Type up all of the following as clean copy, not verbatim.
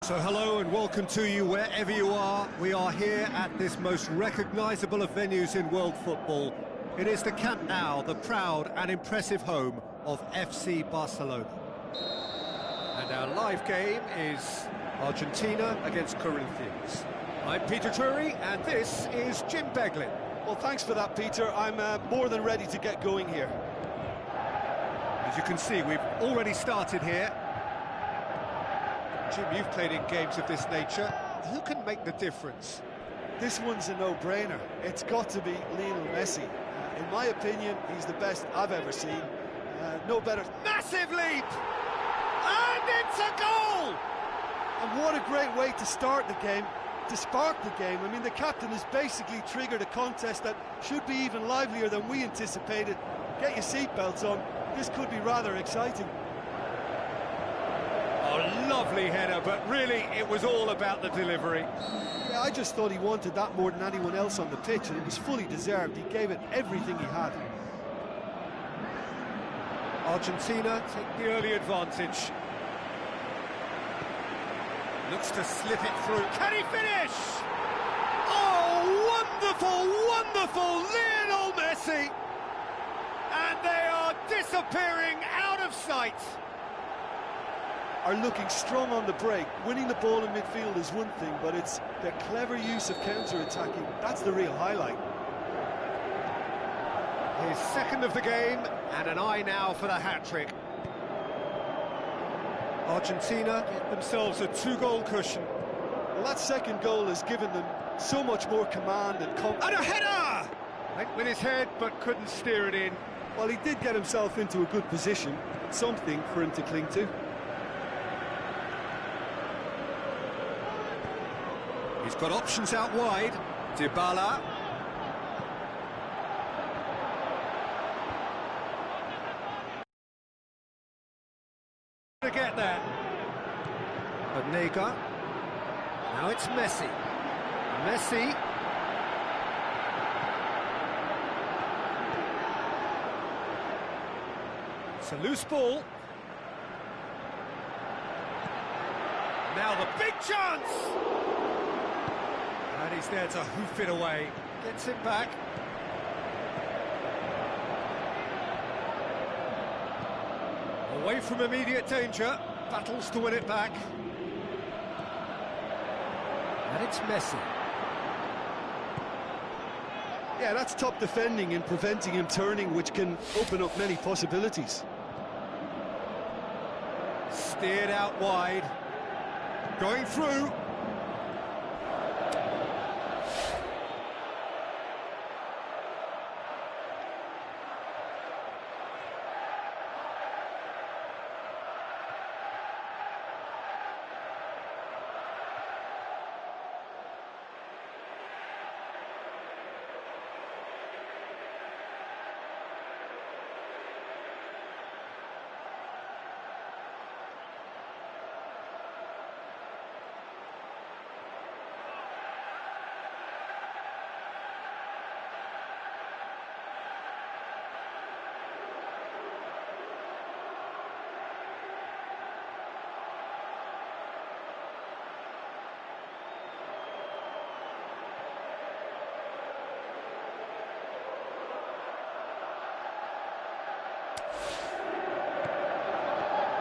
So hello and welcome to you wherever you are. We are here at this most recognisable of venues in world football. It is the Camp Nou, the proud and impressive home of FC Barcelona. And our live game is Argentina against Corinthians. I'm Peter Drury and this is Jim Beglin. Well, thanks for that, Peter. I'm more than ready to get going here. As you can see, we've already started here. Jim, you've played in games of this nature. Who can make the difference? This one's a no-brainer. It's got to be Lionel Messi. In my opinion, he's the best I've ever seen. No better. Massive leap! And it's a goal! And what a great way to start the game, to spark the game. I mean, the captain has basically triggered a contest that should be even livelier than we anticipated. Get your seatbelts on. This could be rather exciting. Oh, lovely header, but really it was all about the delivery. Yeah, I just thought he wanted that more than anyone else on the pitch, and it was fully deserved. He gave it everything he had. Argentina take the early advantage. Looks to slip it through. Can he finish? Oh, wonderful, wonderful Lionel Messi! And they are disappearing out of sight. Are looking strong on the break. Winning the ball in midfield is one thing, but it's their clever use of counter-attacking. That's the real highlight. His second of the game, and an eye now for the hat-trick. Argentina get themselves a two-goal cushion. Well, that second goal has given them so much more command and confidence. And a header! Went with his head, but couldn't steer it in. Well, he did get himself into a good position. Something for him to cling to. He's got options out wide. Dybala. To get there. Banega. Now it's Messi. Messi. It's a loose ball. Now the big chance! And he's there to hoof it away. Gets it back. Away from immediate danger. Battles to win it back. And it's Messi. Yeah, that's top defending and preventing him turning, which can open up many possibilities. Steered out wide. Going through.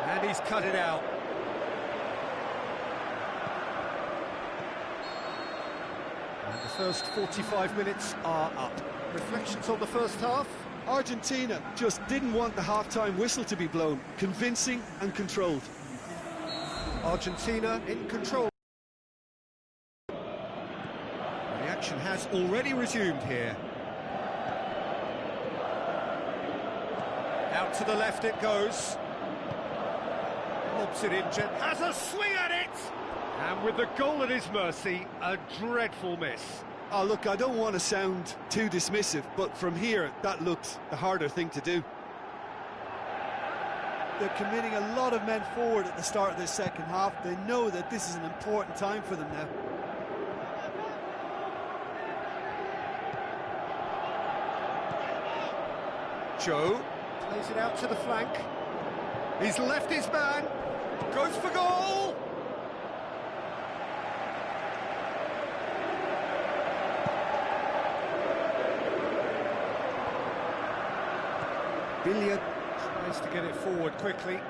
And he's cut it out. And the first 45 minutes are up. Reflections on the first half? Argentina just didn't want the half-time whistle to be blown. Convincing and controlled. Argentina in control. The action has already resumed here. Out to the left it goes. Lobs it in, has a swing at it! And with the goal at his mercy, a dreadful miss. Oh, look, I don't want to sound too dismissive, but from here, that looked the harder thing to do. They're committing a lot of men forward at the start of this second half. They know that this is an important time for them now. Joe. Plays it out to the flank. He's left his man. Goes for goal. Billiard tries to get it forward quickly.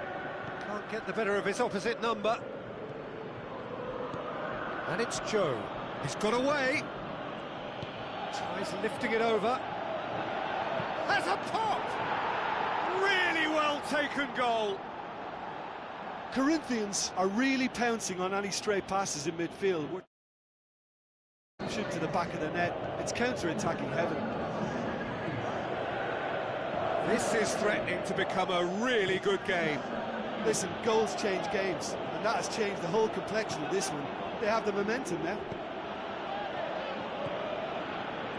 Can't get the better of his opposite number. And it's Joe. He's got away. Tries lifting it over. Has a pop! Really well taken goal. Corinthians are really pouncing on any stray passes in midfield. Shoot to the back of the net. It's counter-attacking heaven. This is threatening to become a really good game. Listen, goals change games, and that has changed the whole complexion of this one. They have the momentum now.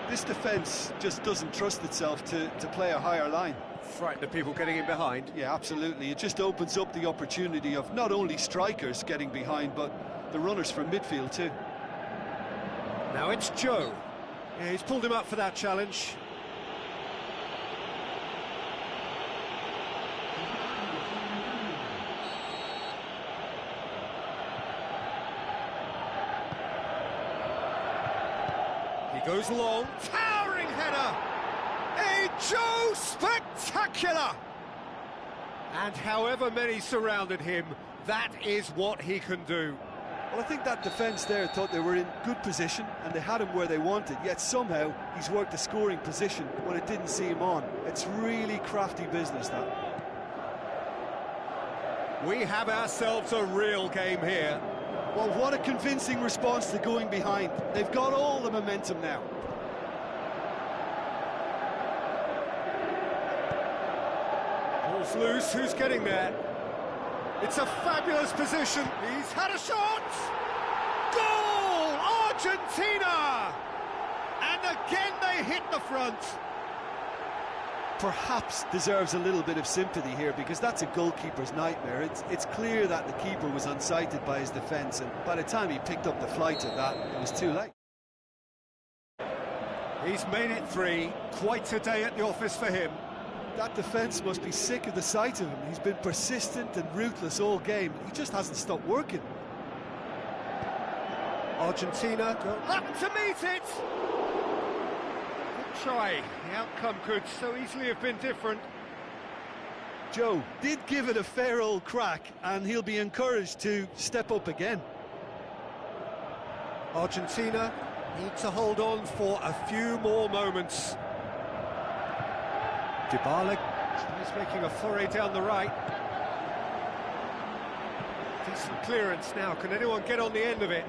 This defence just doesn't trust itself to play a higher line. Frighten the people getting in behind. Yeah, absolutely. It just opens up the opportunity of not only strikers getting behind, but the runners from midfield too. Now it's Joe. Yeah, he's pulled him up for that challenge. He goes long, towering header! A Joe spectacular! And however many surrounded him, that is what he can do. Well, I think that defence there thought they were in good position and they had him where they wanted, yet somehow he's worked a scoring position when it didn't see him on. It's really crafty business, that. We have ourselves a real game here. Well, what a convincing response to going behind. They've got all the momentum now. Ball's loose, who's getting there? It's a fabulous position. He's had a shot! Goal! Argentina! And again they hit the front. Perhaps deserves a little bit of sympathy here, because that's a goalkeeper's nightmare. It's clear that the keeper was unsighted by his defence, and by the time he picked up the flight of that, it was too late. He's made it 3. Quite a day at the office for him. That defence must be sick of the sight of him. He's been persistent and ruthless all game. He just hasn't stopped working. Argentina go up to meet it! Good try. The outcome could so easily have been different. Joe did give it a fair old crack, and he'll be encouraged to step up again. Argentina need to hold on for a few more moments. Dybala tries making a foray down the right. Decent clearance now. Can anyone get on the end of it?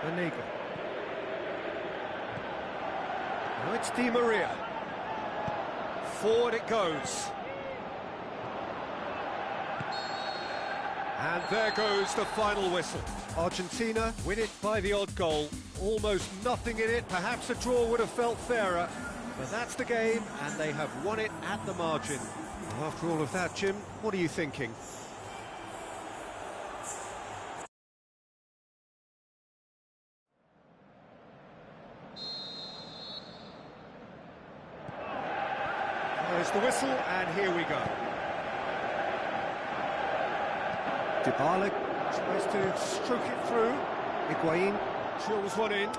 Aniga. Now it's Di Maria. Forward it goes. And there goes the final whistle. Argentina win it by the odd goal. Almost nothing in it. Perhaps a draw would have felt fairer. But that's the game, and they have won it at the margin. After all of that, Jim, what are you thinking? There's the whistle, and here we go. Dybala tries to stroke it through. Higuain drills one in.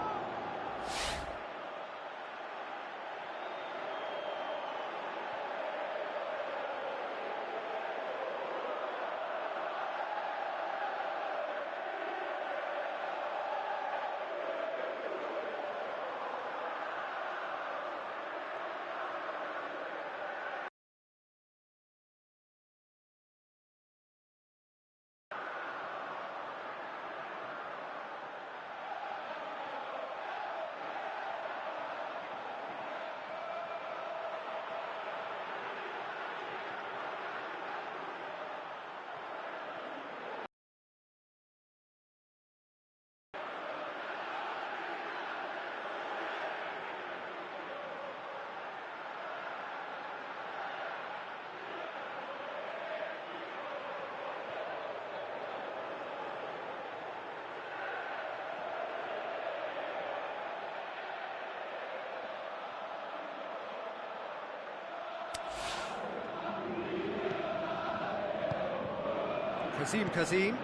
Kazim.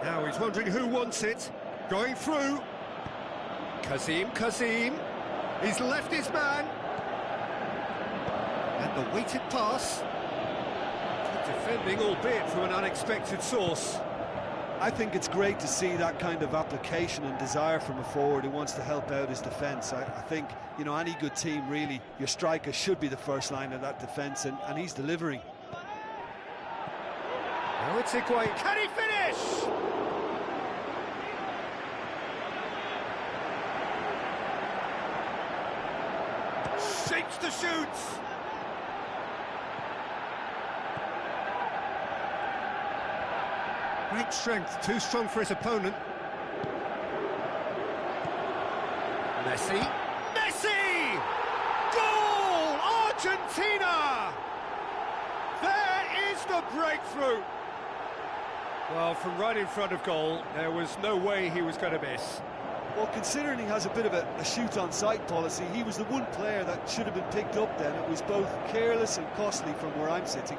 Now he's wondering who wants it. Going through. Kazim. He's left his man. And the weighted pass. Good defending, albeit from an unexpected source. I think it's great to see that kind of application and desire from a forward who wants to help out his defence. I think, you know, any good team, really, your striker should be the first line of that defence, and he's delivering. Now it's Higuain. Can he finish? Shapes to shoot. Great strength, too strong for his opponent. Messi! Goal! Argentina! There is the breakthrough! Well, from right in front of goal, there was no way he was going to miss. Well, considering he has a bit of a shoot-on-sight policy, he was the one player that should have been picked up then. It was both careless and costly from where I'm sitting.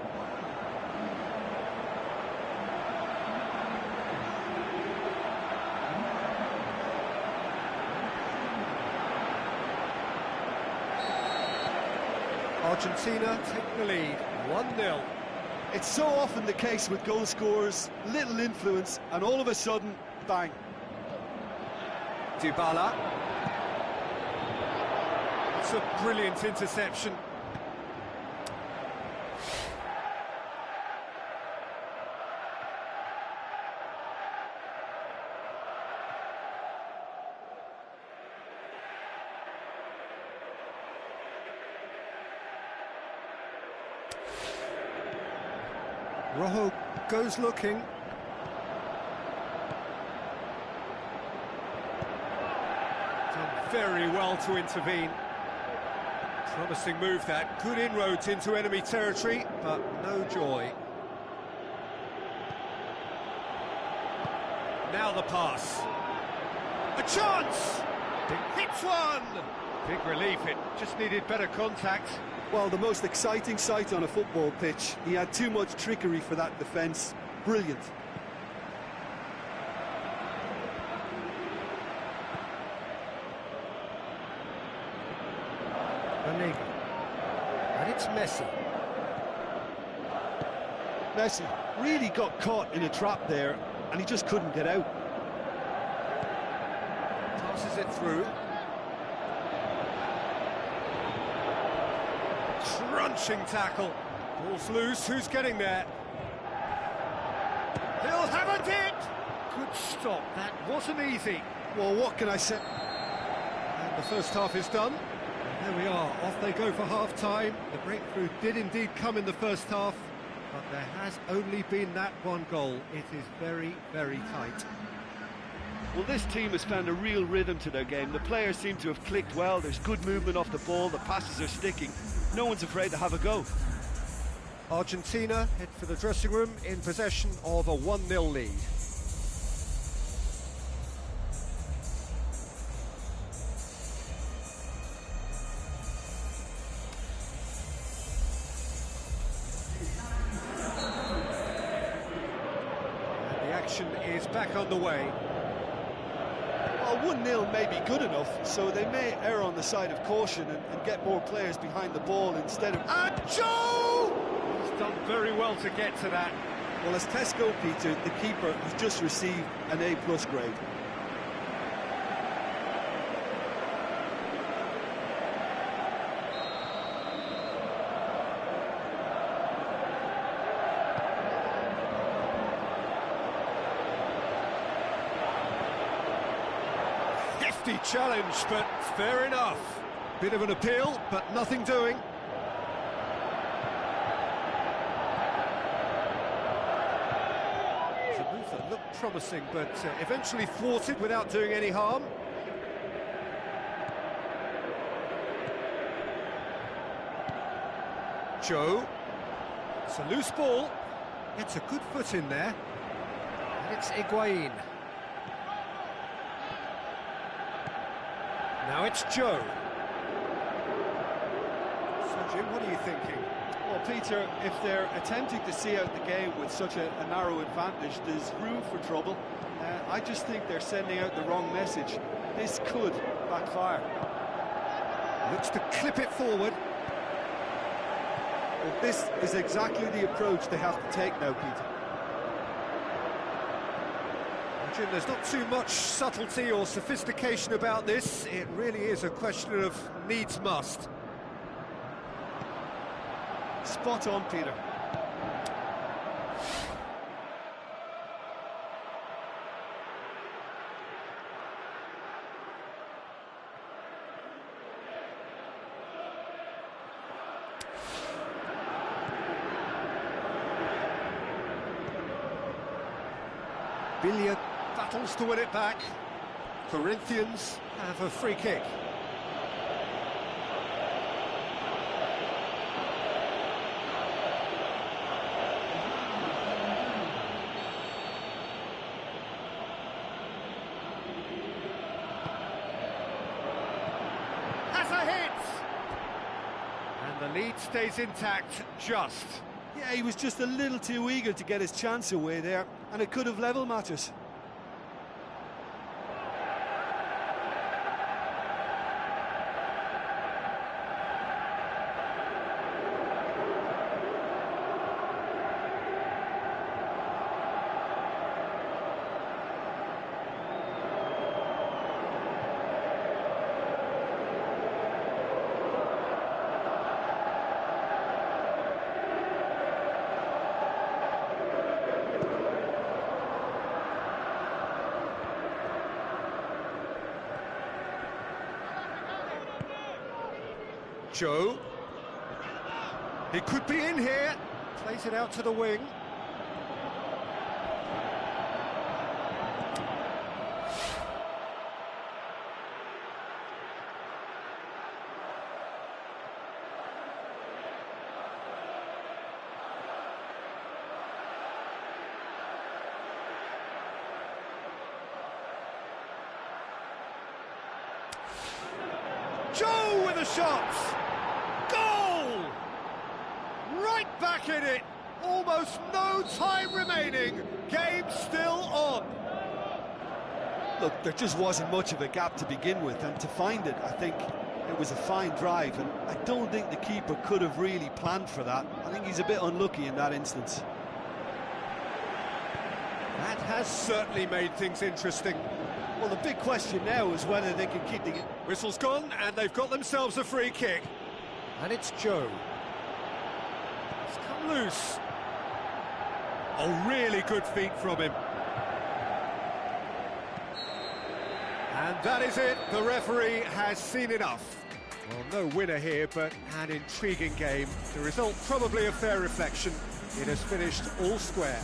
Argentina take the lead, 1-0. It's so often the case with goal scorers, little influence, and all of a sudden, bang. Dybala. It's a brilliant interception. Rojo goes looking. Done very well to intervene. Promising move that. Good inroads into enemy territory, but no joy. Now the pass. A chance! It hits one! Big relief, it just needed better contact. Well, the most exciting sight on a football pitch. He had too much trickery for that defence. Brilliant. Vanega. And it's Messi. Messi really got caught in a trap there, and he just couldn't get out. Passes it through. Crunching tackle. Ball's loose, who's getting there? He'll have a hit! Good stop, that wasn't easy. Well, what can I say? And the first half is done. And there we are, off they go for half-time. The breakthrough did indeed come in the first half, but there has only been that one goal. It is very, very tight. Well, this team has found a real rhythm to their game. The players seem to have clicked well. There's good movement off the ball. The passes are sticking. No one's afraid to have a go. Argentina head for the dressing room in possession of a 1-0 lead. And the action is back on the way. Well, 1-0 may be good enough, so they may err on the side of caution and get more players behind the ball instead of... And Joe! He's done very well to get to that. Well, as Tesco, Peter, the keeper, has just received an A+ grade. Hefty challenge, but fair enough. Bit of an appeal, but nothing doing. It's a move that looked promising, but eventually thwarted without doing any harm. Joe. It's a loose ball. Gets a good foot in there. And it's Higuain. Now it's Joe. So, Jim, what are you thinking? Well, Peter, if they're attempting to see out the game with such a narrow advantage, there's room for trouble. I just think they're sending out the wrong message. This could backfire. Looks to clip it forward. Well, this is exactly the approach they have to take now, Peter. Jim, there's not too much subtlety or sophistication about this. It really is a question of needs must. Spot on, Peter. Billiard battles to win it back. Corinthians have a free kick. Has a hit! And the lead stays intact, just. Yeah, he was just a little too eager to get his chance away there, and it could have level matters. Joe. He could be in here. Plays it out to the wing. Joe with a shot! Goal! Right back in it! Almost no time remaining. Game still on. Look, there just wasn't much of a gap to begin with, and to find it, I think it was a fine drive, and I don't think the keeper could have really planned for that. I think he's a bit unlucky in that instance. That has certainly made things interesting. Well, the big question now is whether they can keep the... Whistle's gone, and they've got themselves a free kick. And it's Joe. It's come loose. Oh, really good feet from him. And that is it. The referee has seen enough. Well, no winner here, but an intriguing game. The result probably a fair reflection. It has finished all square.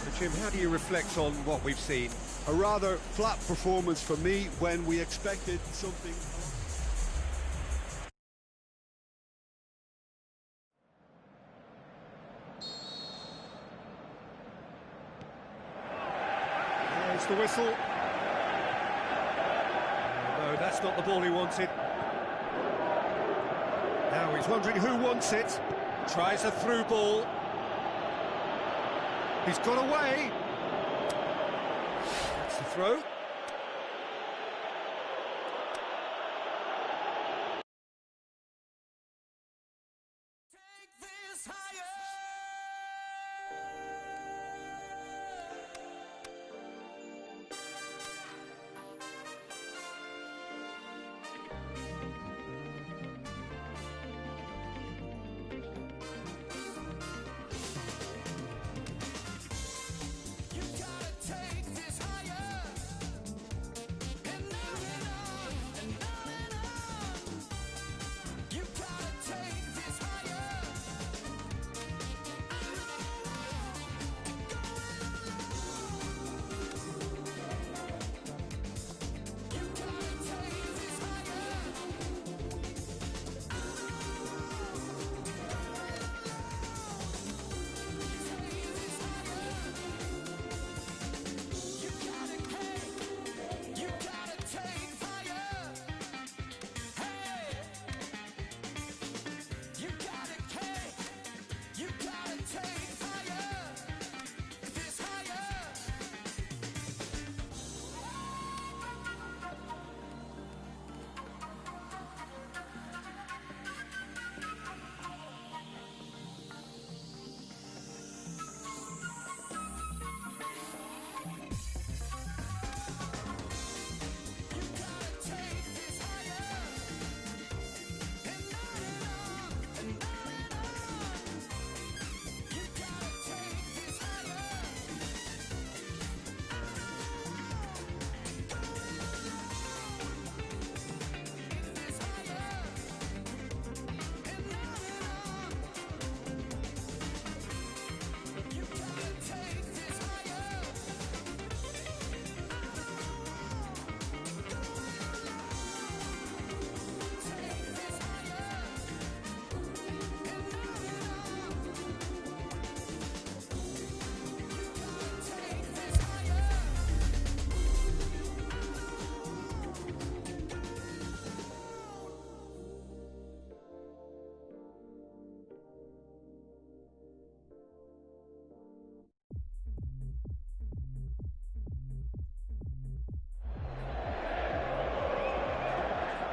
So, Jim, how do you reflect on what we've seen? A rather flat performance for me when we expected something. There's the whistle. No, that's not the ball he wanted. Now he's wondering who wants it. Tries a through ball. He's got away. That's the throw.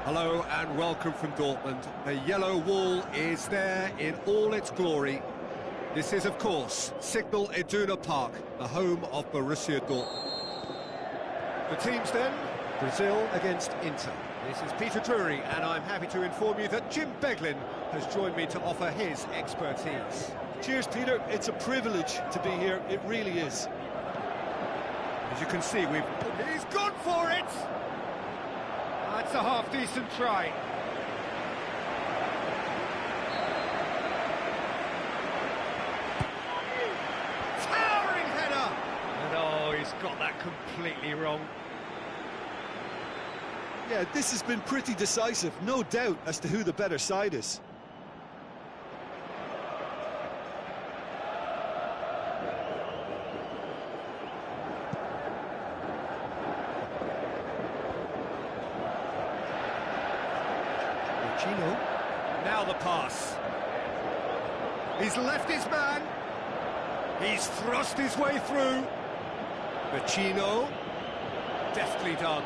Hello and welcome from Dortmund. The yellow wall is there in all its glory. This is, of course, Signal Iduna Park, the home of Borussia Dortmund. The teams then, Brazil against Inter. This is Peter Drury, and I'm happy to inform you that Jim Beglin has joined me to offer his expertise. Cheers, Peter. It's a privilege to be here. It really is. As you can see, he's gone for it! That's a half-decent try. Towering header! And oh, he's got that completely wrong. Yeah, this has been pretty decisive, no doubt as to who the better side is. Now the pass. He's left his man. He's thrust his way through. Vecino. Deftly done.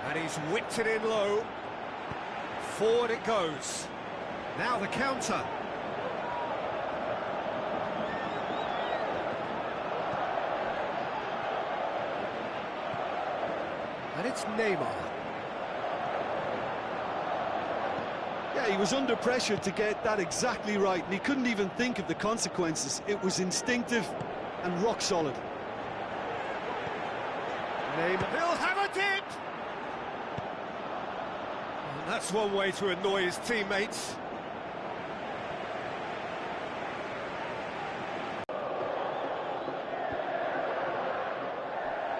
And he's whipped it in low. Forward it goes. Now the counter. And it's Neymar. Yeah, he was under pressure to get that exactly right, and he couldn't even think of the consequences. It was instinctive and rock solid. Neymar, he'll have a dip! And that's one way to annoy his teammates.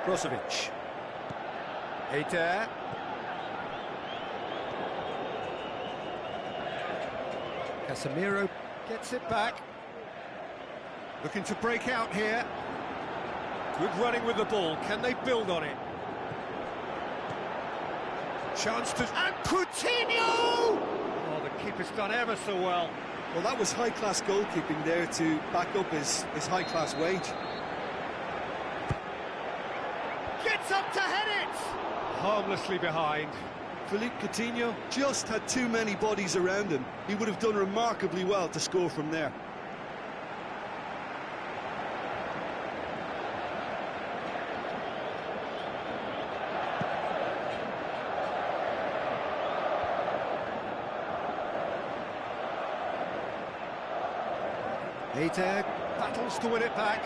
Brozovic. Eder. Casemiro gets it back. Looking to break out here. Good running with the ball. Can they build on it? Chance to... And Coutinho! Oh, the keeper's done ever so well. Well, that was high-class goalkeeping there to back up his high-class wage. Gets up to head it! Harmlessly behind. Philippe Coutinho just had too many bodies around him. He would have done remarkably well to score from there. Eder battles to win it back.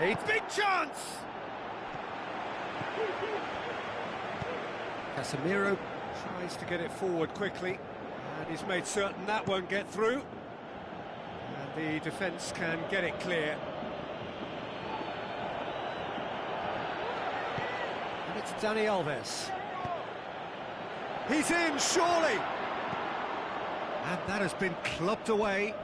A big chance! Casemiro tries to get it forward quickly, and he's made certain that won't get through. And the defence can get it clear. And it's Dani Alves. He's in, surely! And that has been clubbed away.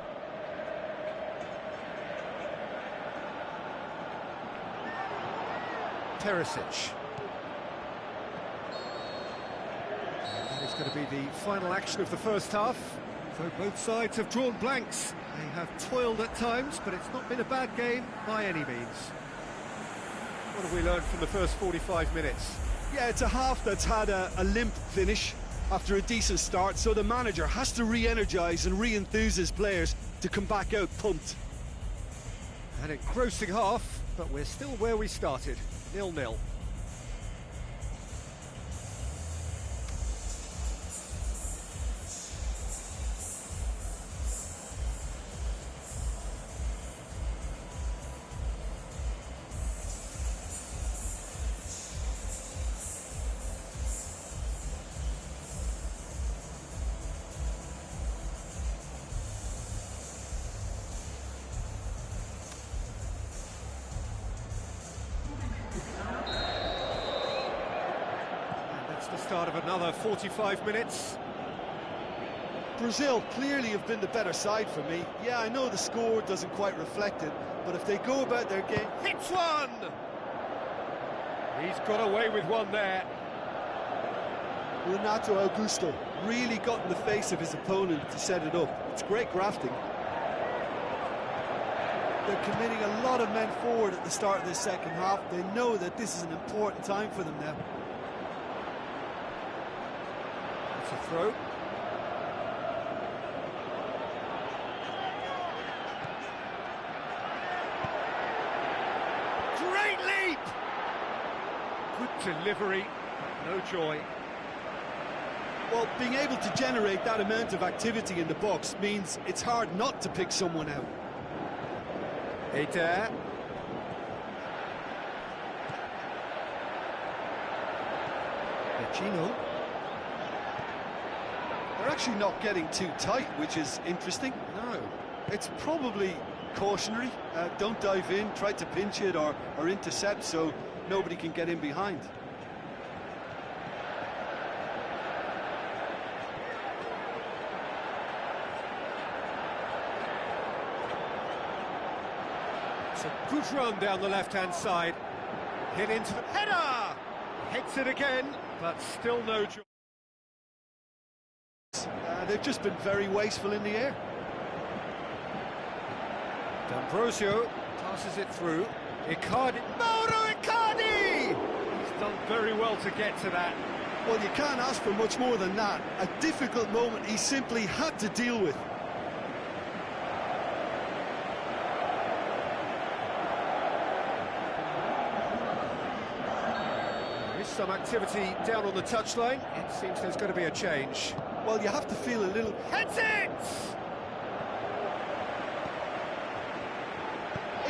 Perisic. And that is going to be the final action of the first half. So both sides have drawn blanks. They have toiled at times, but it's not been a bad game by any means. What have we learned from the first 45 minutes? Yeah, it's a half that's had a limp finish after a decent start, so the manager has to re-energise and re-enthuse his players to come back out pumped. An engrossing half, but we're still where we started, 0-0. The start of another 45 minutes. Brazil clearly have been the better side for me. Yeah, I know the score doesn't quite reflect it, but if they go about their game... Hits one! He's got away with one there. Renato Augusto really got in the face of his opponent to set it up. It's great grafting. They're committing a lot of men forward at the start of this second half. They know that this is an important time for them now. It's a throw. Great leap! Good delivery, no joy. Well, being able to generate that amount of activity in the box means it's hard not to pick someone out. Eder. Pacino. They're actually not getting too tight, which is interesting. No. It's probably cautionary. Don't dive in, try to pinch it or intercept so nobody can get in behind. It's a good run down the left-hand side. Hit into the header! Hits it again, but still no joy. They've just been very wasteful in the air. D'Ambrosio passes it through. Icardi. Mauro Icardi! He's done very well to get to that. Well, you can't ask for much more than that. A difficult moment he simply had to deal with. There is some activity down on the touchline. It seems there's going to be a change. Well, you have to feel a little... Heads it!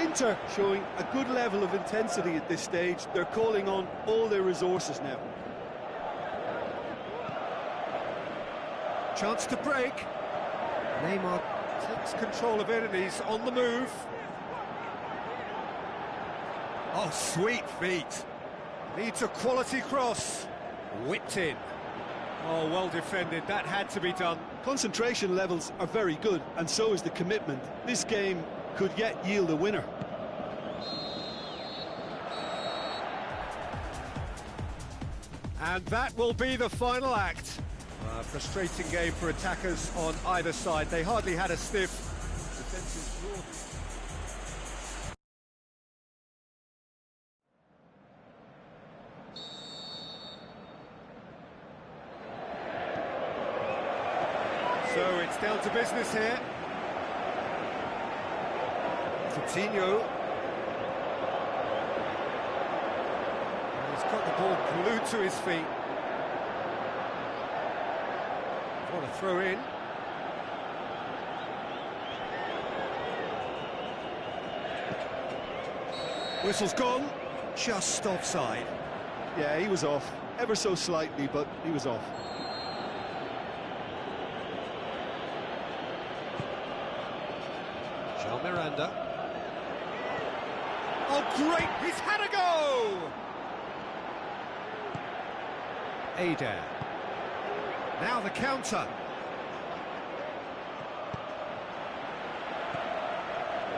Inter showing a good level of intensity at this stage. They're calling on all their resources now. Chance to break. Neymar takes control of it and he's on the move. Oh, sweet feet. Needs a quality cross. Whipped in. Oh, well defended. That had to be done. Concentration levels are very good, and so is the commitment. This game could yet yield a winner. And that will be the final act. A frustrating game for attackers on either side. They hardly had a sniff. Defensive draw. So it's down to business here. Coutinho. He's got the ball glued to his feet. What a throw in. Whistle's gone. Just offside. Yeah, he was off. Ever so slightly, but he was off. João Miranda. Oh, great! He's had a go! Eder. Now the counter.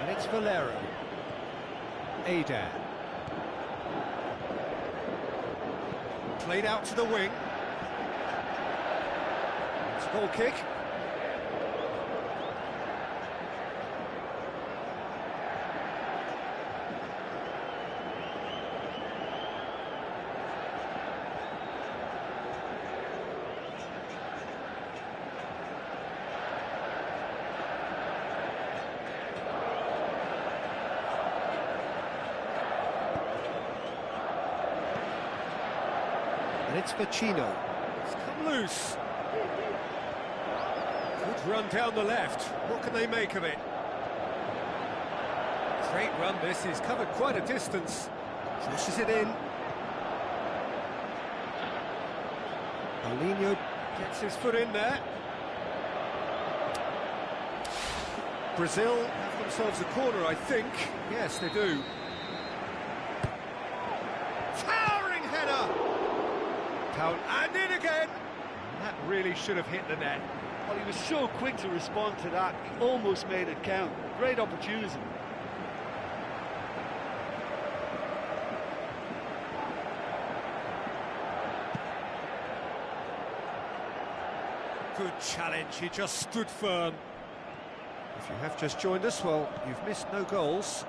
And it's Valero. Eder. Played out to the wing. It's a goal kick. It's Vecino. It's come loose. Good run down the left. What can they make of it? Great run this. He's covered quite a distance. Pushes it in. Paulinho gets his foot in there. Brazil have themselves a corner, I think. Yes, they do. Towering header! And in again! That really should have hit the net. Well, he was so quick to respond to that, he almost made it count. Great opportunity. Good challenge, he just stood firm. If you have just joined us, well, you've missed no goals.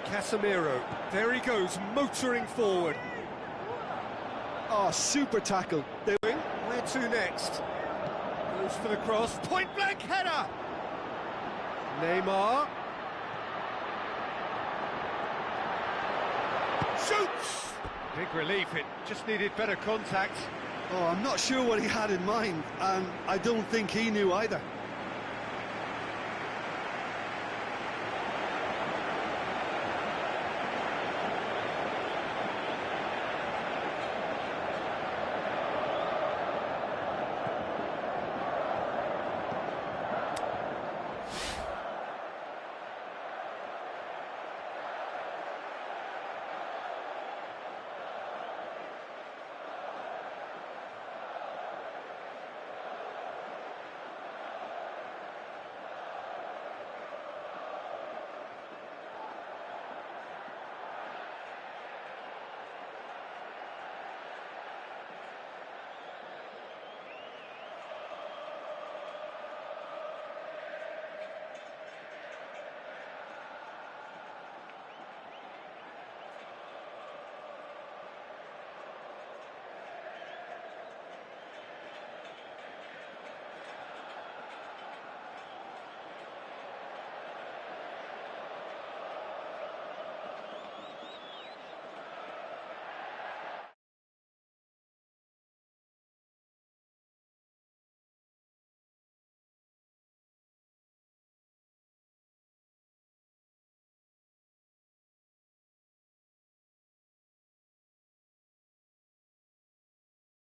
Casemiro, there he goes, motoring forward. Oh, super tackle. Where to next? Goes for the cross, point-blank header! Neymar. Shoots! Big relief, it just needed better contact. Oh, I'm not sure what he had in mind, and I don't think he knew either.